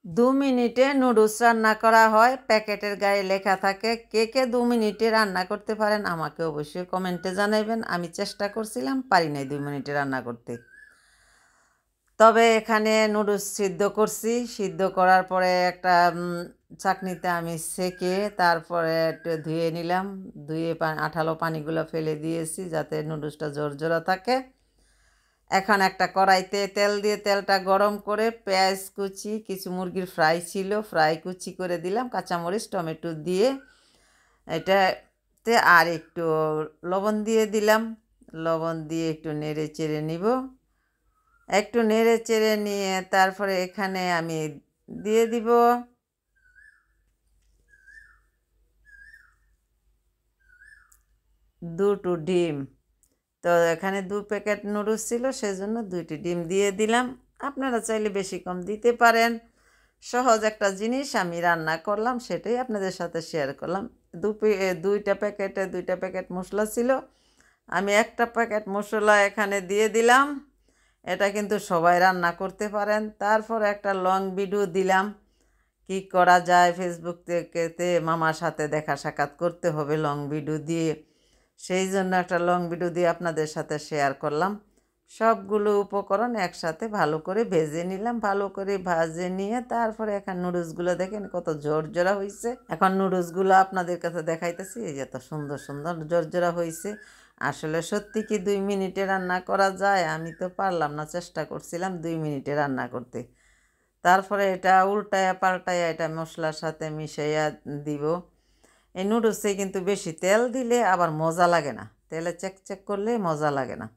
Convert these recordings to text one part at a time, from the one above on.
2 মিনিটে নুডলস রান্না করা হয়, প্যাকেটের গায়ে লেখা থাকে। কে কে 2 মিনিটে রান্না করতে পারেন আমাকে অবশ্যই কমেন্টে জানাইবেন। আমি চেষ্টা করছিলাম, পারি নাই 2 মিনিটে রান্না করতে। তবে এখানে নুডলস সিদ্ধ করছি, সিদ্ধ করার পরে একটা চাকনিতে আমি সেকে তারপরে একটু ধুয়ে নিলাম, ধুয়ে আঠালো পানিগুলো ফেলে দিয়েছি যাতে নুডলসটা ঝরঝরা থাকে। এখন একটা কড়াইতে তেল দিয়ে তেলটা গরম করে পেঁয়াজ কুচি, কিছু মুরগির ফ্রাই ছিল, ফ্রাই কুচি করে দিলাম, কাঁচামরিচ টমেটো দিয়ে এটাতে আর একটু লবণ দিয়ে দিলাম। লবণ দিয়ে একটু নেড়ে চেড়ে নিব। একটু নেড়ে চেড়ে নিয়ে তারপরে এখানে আমি দিয়ে দিব দুটো ডিম। তো এখানে 2 প্যাকেট নুডলস ছিল, সেজন্য 2টি ডিম দিয়ে দিলাম। আপনারা চাইলে বেশি কম দিতে পারেন। সহজ একটা জিনিস আমি রান্না করলাম, সেটাই আপনাদের সাথে শেয়ার করলাম। 2টা প্যাকেট মশলা ছিল, আমি একটা প্যাকেট মশলা এখানে দিয়ে দিলাম। এটা কিন্তু সবাই রান্না করতে পারেন। তারপর একটা লং ভিডিও দিলাম, কি করা যায় ফেসবুক থেকে মামার সাথে দেখা সাক্ষাৎ করতে হবে লং ভিডিও দিয়ে, সেই জন্য একটা লং ভিডিও দিয়ে আপনাদের সাথে শেয়ার করলাম। সবগুলো উপকরণ একসাথে ভালো করে ভেজে নিলাম। ভালো করে ভাজে নিয়ে তারপরে এখন নুডলসগুলো দেখেন কত ঝরঝরা হয়েছে। এখন নুডলসগুলো আপনাদের কাছে দেখাইতেছি, এই যে এত সুন্দর সুন্দর ঝরঝরা হয়েছে। আসলে সত্যি কি 2 মিনিটে রান্না করা যায়? আমি তো পারলাম না, চেষ্টা করছিলাম 2 মিনিটে রান্না করতে। তারপরে এটা উল্টায়া পাল্টায়া এটা মশলার সাথে মিশাইয়া দিব। এই নুডলসে কিন্তু বেশি তেল দিলে আবার মজা লাগে না, তেলে চেক করলে মজা লাগে না।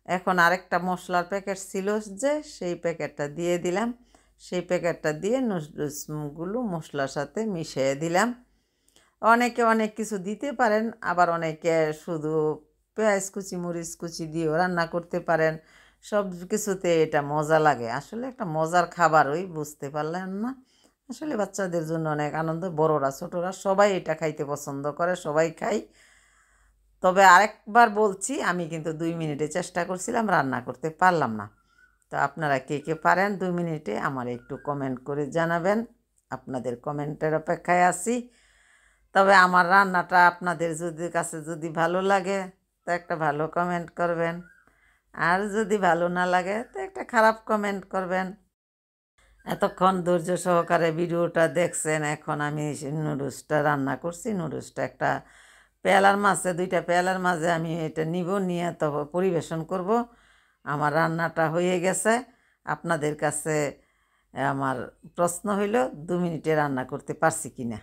এখন আরেকটা মশলার প্যাকেট ছিল যে, সেই প্যাকেটটা দিয়ে দিলাম। সেই প্যাকেটটা দিয়ে নুডলসগুলো মশলার সাথে মিশিয়ে দিলাম। অনেকে অনেক কিছু দিতে পারেন, আবার অনেকে শুধু পেঁয়াজ কুচি মরিচ কুচি দিয়েও রান্না করতে পারেন। সব কিছুতে এটা মজা লাগে। আসলে একটা মজার খাবার, ওই বুঝতে পারলেন না? আসলে বাচ্চাদের জন্য অনেক আনন্দ, বড়রা ছোটরা সবাই এটা খাইতে পছন্দ করে, সবাই খাই। তবে আরেকবার বলছি, আমি কিন্তু 2 মিনিটে চেষ্টা করছিলাম, রান্না করতে পারলাম না। তো আপনারা কে কে পারেন 2 মিনিটে আমার একটু কমেন্ট করে জানাবেন। আপনাদের কমেন্টের অপেক্ষায় আছি। তবে আমার রান্নাটা আপনাদের কাছে যদি ভালো লাগে তো একটা ভালো কমেন্ট করবেন, আর যদি ভালো না লাগে তো একটা খারাপ কমেন্ট করবেন। এতক্ষণ ধৈর্য সহকারে ভিডিওটা দেখছেন। এখন আমি নুডলসটা রান্না করছি। নুডলসটা একটা পেয়ালার মাঝে, 2টা পেয়ালার মাঝে আমি এটা নিব, নিয়ে তবে পরিবেশন করব। আমার রান্নাটা হয়ে গেছে। আপনাদের কাছে আমার প্রশ্ন হইল 2 মিনিটে রান্না করতে পারছি কিনা।